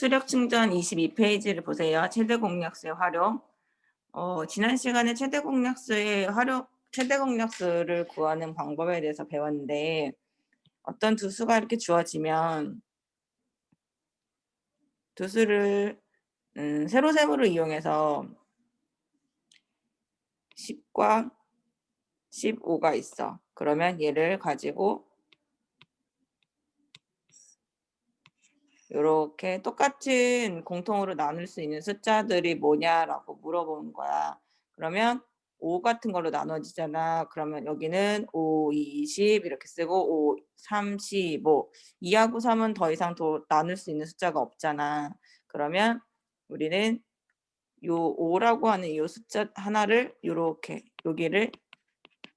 수력 충전 22페이지를 보세요. 최대 공약수의 활용. 지난 시간에 최대 공약수를 구하는 방법에 대해서 배웠는데, 어떤 두 수가 이렇게 주어지면 두 수를 세로셈으로 이용해서 10과 15가 있어. 그러면 얘를 가지고 이렇게 똑같은 공통으로 나눌 수 있는 숫자들이 뭐냐라고 물어보는 거야. 그러면 5 같은 걸로 나눠지잖아. 그러면 여기는 5, 20 이렇게 쓰고 5, 3, 15. 2하고 3은 더 이상 나눌 수 있는 숫자가 없잖아. 그러면 우리는 요 5라고 하는 요 숫자 하나를 요렇게 여기를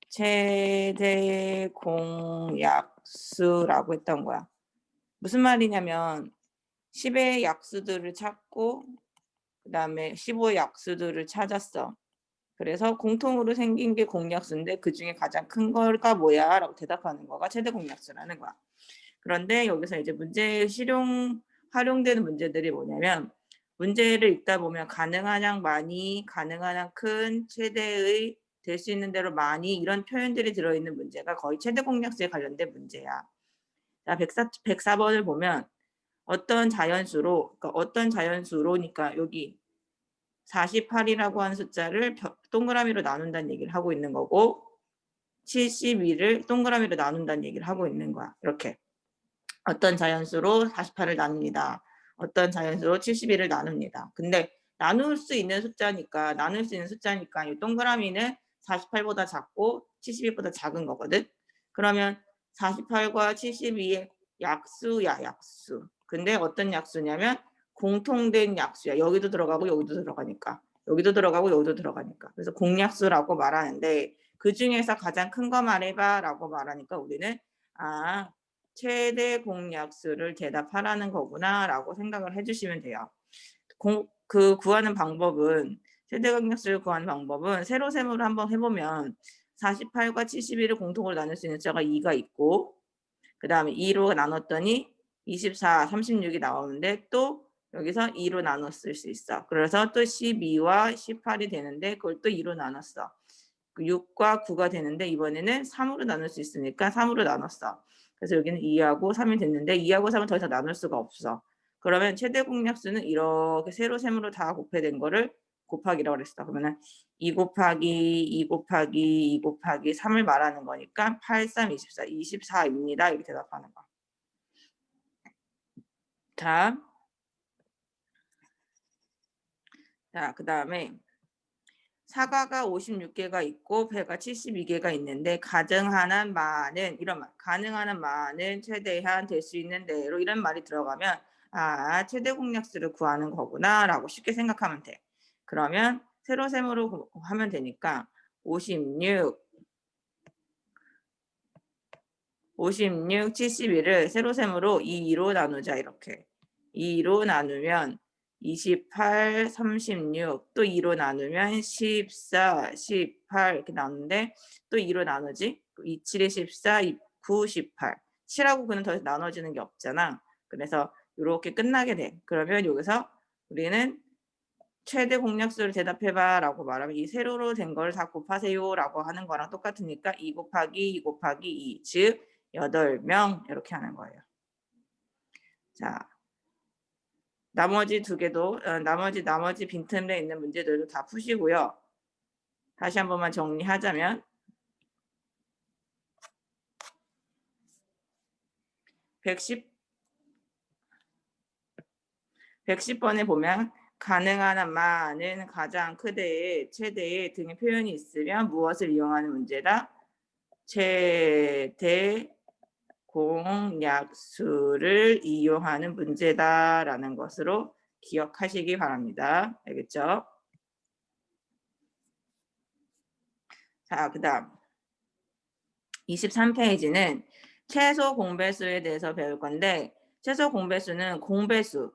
최대 공약수라고 했던 거야. 무슨 말이냐면 10의 약수들을 찾고 그다음에 15의 약수들을 찾았어. 그래서 공통으로 생긴 게 공약수인데 그중에 가장 큰 걸까 뭐야? 라고 대답하는 거가 최대 공약수라는 거야. 그런데 여기서 이제 활용되는 문제들이 뭐냐면 문제를 읽다 보면 가능한 한 많이, 가능한 한 큰, 최대의, 될 수 있는 대로 많이 이런 표현들이 들어있는 문제가 거의 최대 공약수에 관련된 문제야. 자, 104번을 보면 어떤 자연수로니까 여기 48이라고 하는 숫자를 동그라미로 나눈다는 얘기를 하고 있는 거고 72를 동그라미로 나눈다는 얘기를 하고 있는 거야. 이렇게 어떤 자연수로 48을 나눕니다. 어떤 자연수로 71을 나눕니다. 근데 나눌 수 있는 숫자니까 이 동그라미는 48보다 작고 72보다 작은 거거든. 그러면 48과 72의 약수야, 약수. 근데 어떤 약수냐면 공통된 약수야. 여기도 들어가고 여기도 들어가니까. 여기도 들어가고 여기도 들어가니까. 그래서 공약수라고 말하는데 그중에서 가장 큰 거 말해봐라고 말하니까 우리는 최대 공약수를 대답하라는 거구나라고 생각을 해주시면 돼요. 최대 공약수를 구하는 방법은 세로셈으로 한번 해보면 48과 71을 공통으로 나눌 수 있는 숫자가 2가 있고 그 다음에 2로 나눴더니 24, 36이 나오는데 또 여기서 2로 나눴을 수 있어. 그래서 또 12와 18이 되는데 그걸 또 2로 나눴어. 6과 9가 되는데 이번에는 3으로 나눌 수 있으니까 3으로 나눴어. 그래서 여기는 2하고 3이 됐는데 2하고 3은 더 이상 나눌 수가 없어. 그러면 최대 공약수는 이렇게 세로셈으로 다 곱해된 거를 곱하기라고 그랬어. 그러면 2 곱하기 2 곱하기 2 곱하기 3을 말하는 거니까 8, 3, 24, 24입니다. 이렇게 대답하는 거. 자, 그 다음에 사과가 56개가 있고 배가 72개가 있는데 가능한 한 많은 최대한 될 수 있는 대로 이런 말이 들어가면 최대 공약수를 구하는 거구나 라고 쉽게 생각하면 돼. 그러면 세로셈으로 하면 되니까 56, 71을 세로셈으로 2로 나누자 이렇게. 2로 나누면 28, 36, 또 2로 나누면 14, 18 이렇게 나누는데 또 2로 나누지? 27에 14, 9, 18. 7하고 9는 더 이상 나눠지는 게 없잖아. 그래서 이렇게 끝나게 돼. 그러면 여기서 우리는 최대 공약수를 대답해봐 라고 말하면 이 세로로 된 걸 다 곱하세요 라고 하는 거랑 똑같으니까 2 곱하기 2 곱하기 2, 즉 8명 이렇게 하는 거예요. 자, 나머지 두 개도 나머지 빈틈에 있는 문제들도 다 푸시고요. 다시 한 번만 정리하자면 110번에 보면 가능한 한 많은 가장 크대의 최대의 등의 표현이 있으면 무엇을 이용하는 문제다? 최대 공약수를 이용하는 문제다라는 것으로 기억하시기 바랍니다. 알겠죠? 자, 그 다음 23페이지는 최소 공배수에 대해서 배울 건데 최소 공배수는 공배수,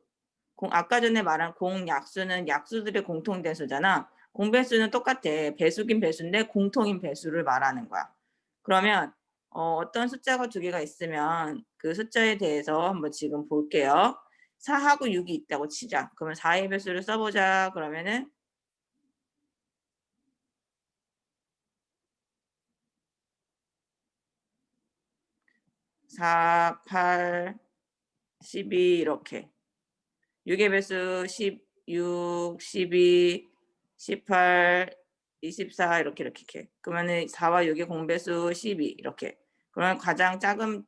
아까 전에 말한 공약수는 약수들의 공통된 수잖아. 공배수는 똑같아. 배수긴 배수인데 공통인 배수를 말하는 거야. 그러면 어떤 숫자가 두 개가 있으면 그 숫자에 대해서 한번 지금 볼게요. 4하고 6이 있다고 치자. 그러면 4의 배수를 써보자. 그러면은 4, 8, 12 이렇게. 6의 배수 16, 12, 18, 24 이렇게. 그러면은 4와 6의 공배수 12 이렇게. 그러면 가장 작은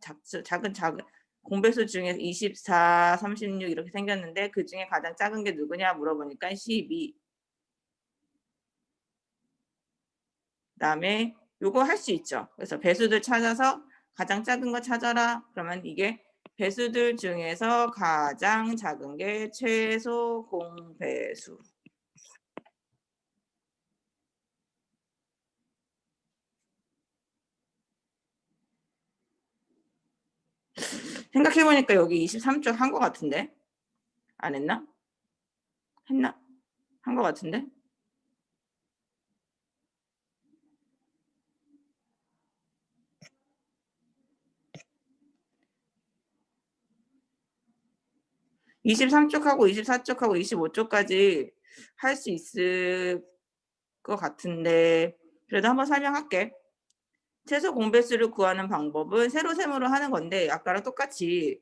공배수 중에 24, 36 이렇게 생겼는데 그 중에 가장 작은 게 누구냐 물어보니까 12. 그다음에 요거 할 수 있죠. 그래서 배수들 찾아서 가장 작은 거 찾아라. 그러면 이게 배수들 중에서 가장 작은 게 최소 공배수. 생각해보니까 여기 23쪽 한 거 같은데? 안 했나? 했나? 한 거 같은데? (23쪽하고) (24쪽하고) (25쪽까지) 할 수 있을 것 같은데 그래도 한번 설명할게. 최소 공배수를 구하는 방법은 세로셈으로 하는 건데 아까랑 똑같이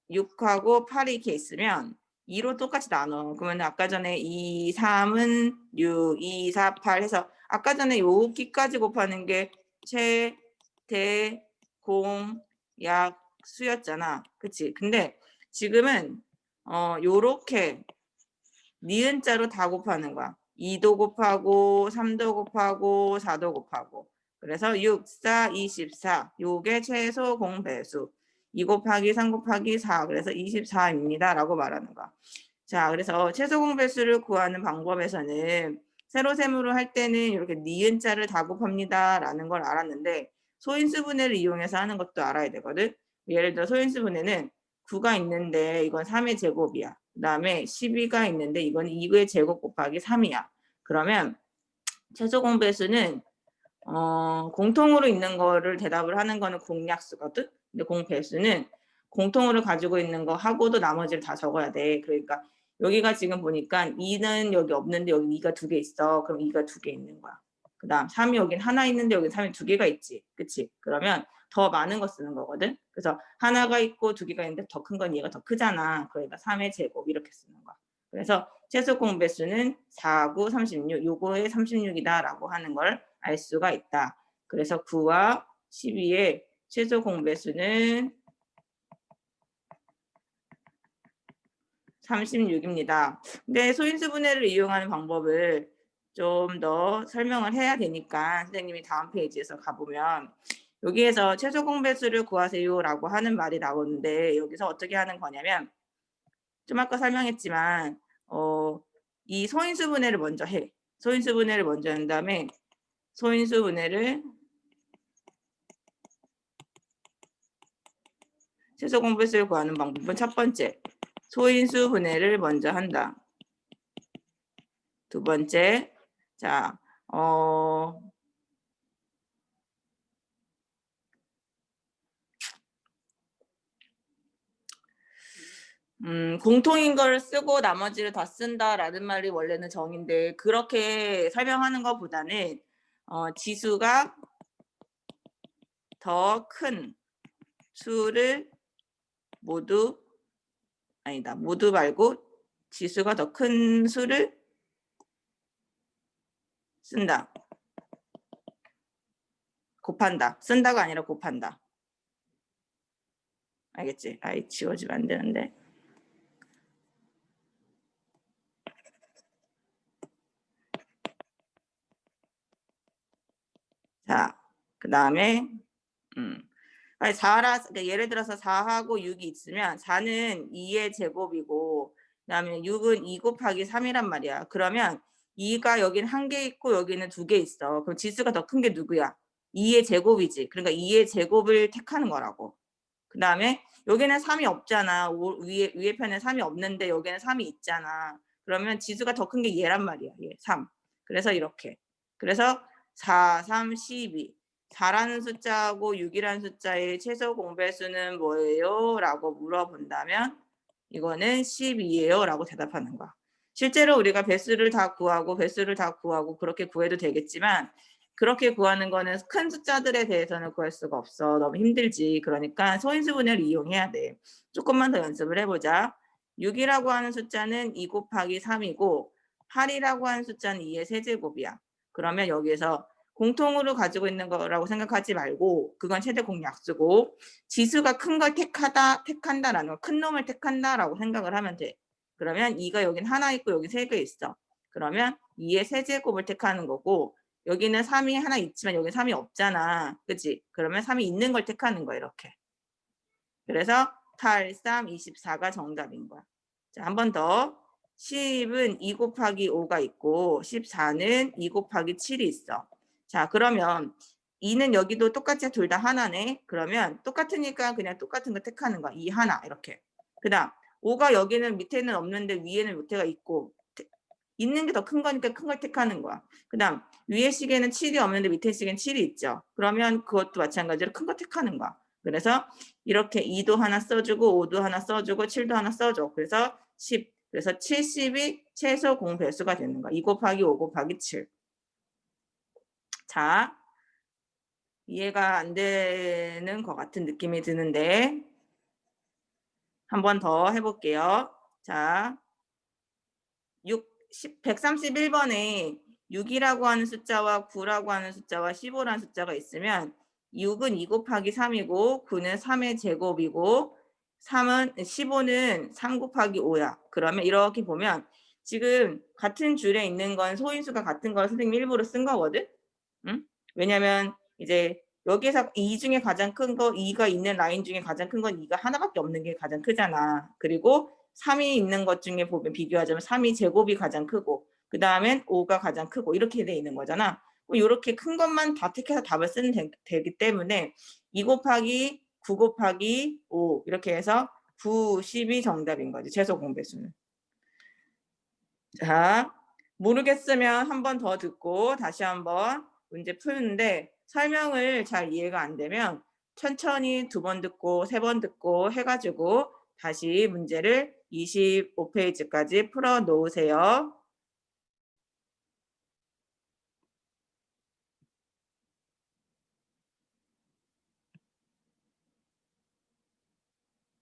6하고 8이 이렇게 있으면 2로 똑같이 나눠. 그러면 아까 전에 2, 3은 6, 2, 4, 8 해서 아까 전에 여기까지 곱하는 게 최, 대, 공, 약, 수였잖아. 그치? 근데 지금은 요렇게 니은자로 다 곱하는 거야. 2도 곱하고 3도 곱하고 4도 곱하고. 그래서 6, 4, 24. 요게 최소 공배수. 2 곱하기 3 곱하기 4. 그래서 24입니다. 라고 말하는 거야. 자, 그래서 최소 공배수를 구하는 방법에서는 세로셈으로 할 때는 이렇게 니은자를 다 곱합니다. 라는 걸 알았는데 소인수분해를 이용해서 하는 것도 알아야 되거든. 예를 들어 소인수분해는 9가 있는데 이건 3의 제곱이야. 그 다음에 12가 있는데 이건 2의 제곱 곱하기 3이야. 그러면 최소 공배수는 공통으로 있는 거를 대답을 하는 거는 공약수거든. 근데 공배수는 공통으로 가지고 있는 거 하고도 나머지를 다 적어야 돼. 그러니까 여기가 지금 보니까 2는 여기 없는데 여기 2가 2개 있어. 그럼 2가 2개 있는 거야. 그 다음 3이 여긴 하나 있는데 여기 3이 2개가 있지. 그치? 그러면 더 많은 거 쓰는 거거든. 그래서 하나가 있고 2개가 있는데 더 큰 건 얘가 더 크잖아. 그러니까 3의 제곱 이렇게 쓰는 거야. 그래서 최소 공배수는 4, 9, 36, 요거의 36이다 라고 하는 걸 알 수가 있다. 그래서 9와 12의 최소 공배수는 36입니다. 근데 소인수분해를 이용하는 방법을 좀 더 설명을 해야 되니까 선생님이 다음 페이지에서 가보면 여기에서 최소 공배수를 구하세요 라고 하는 말이 나오는데 여기서 어떻게 하는 거냐면 좀 아까 설명했지만 이 소인수분해를 먼저 해. 소인수분해를 먼저 한 다음에 소인수분해를 최소 공배수를 구하는 방법은 첫 번째 소인수분해를 먼저 한다. 두 번째 자 공통인 걸 쓰고 나머지를 다 쓴다라는 말이 원래는 정인데 그렇게 설명하는 것보다는 지수가 더 큰 수를 모두 말고 지수가 더 큰 수를 쓴다. 곱한다. 쓴다가 아니라 곱한다. 알겠지? 아이 지워지면 안 되는데. 자, 그 다음에 4라, 그러니까 예를 들어서 4하고 6이 있으면 4는 2의 제곱이고 그다음에 6은 2 곱하기 3이란 말이야. 그러면 2가 여기는 1개 있고 여기는 2개 있어. 그럼 지수가 더 큰 게 누구야? 2의 제곱이지. 그러니까 2의 제곱을 택하는 거라고. 그다음에 여기는 3이 없잖아. 위에 편에 3이 없는데 여기는 3이 있잖아. 그러면 지수가 더 큰 게 얘란 말이야. 얘 3. 그래서 이렇게. 그래서 4, 3, 12. 4라는 숫자하고 6이라는 숫자의 최소 공배수는 뭐예요? 라고 물어본다면 이거는 12예요 라고 대답하는 거야. 실제로 우리가 배수를 다 구하고 그렇게 구해도 되겠지만 그렇게 구하는 거는 큰 숫자들에 대해서는 구할 수가 없어. 너무 힘들지. 그러니까 소인수분해를 이용해야 돼. 조금만 더 연습을 해보자. 6이라고 하는 숫자는 2 곱하기 3이고 8이라고 하는 숫자는 2의 세제곱이야. 그러면 여기에서 공통으로 가지고 있는 거라고 생각하지 말고 그건 최대 공약수고 지수가 큰 걸 택한다라는 거, 큰 놈을 택한다라고 생각을 하면 돼. 그러면 2가 여긴 하나 있고 여기 3개 있어. 그러면 2의 세제곱을 택하는 거고 여기는 3이 하나 있지만 여기 3이 없잖아. 그치? 그러면 3이 있는 걸 택하는 거야 이렇게. 그래서 8, 3, 24가 정답인 거야. 자, 한 번 더. 10은 2 곱하기 5가 있고 14는 2 곱하기 7이 있어. 자, 그러면 2는 여기도 똑같이 둘 다 하나네. 그러면 똑같으니까 그냥 똑같은 거 택하는 거야. 2 하나 이렇게. 그다음 5가 여기는 밑에는 없는데 위에는 밑에가 있고 있는 게 더 큰 거니까 큰 걸 택하는 거야. 그다음 위에 시계는 7이 없는데 밑에 시계는 7이 있죠. 그러면 그것도 마찬가지로 큰 거 택하는 거야. 그래서 이렇게 2도 하나 써주고 5도 하나 써주고 7도 하나 써줘. 그래서 10. 그래서 70이 최소 공배수가 되는 거야. 2 곱하기 5 곱하기 7. 자, 이해가 안 되는 것 같은 느낌이 드는데 한 번 더 해볼게요. 자, 131번에 6이라고 하는 숫자와 9라고 하는 숫자와 15라는 숫자가 있으면 6은 2 곱하기 3이고 9는 3의 제곱이고 15는 3 곱하기 5야. 그러면 이렇게 보면 지금 같은 줄에 있는 건 소인수가 같은 걸 선생님이 일부러 쓴 거거든. 응? 왜냐면 이제 여기서 2 중에 가장 큰 거 2가 있는 라인 중에 가장 큰 건 2가 하나밖에 없는 게 가장 크잖아. 그리고 3이 있는 것 중에 보면 비교하자면 3이 제곱이 가장 크고 그 다음엔 5가 가장 크고 이렇게 돼 있는 거잖아. 이렇게 큰 것만 다 택해서 답을 쓰면 되기 때문에 2 곱하기 9 곱하기 5 이렇게 해서 9, 10이 정답인 거지. 최소 공배수는. 자, 모르겠으면 한 번 더 듣고 다시 한번 문제 푸는데 설명을 잘 이해가 안 되면 천천히 2번 듣고 3번 듣고 해가지고 다시 문제를 25페이지까지 풀어 놓으세요.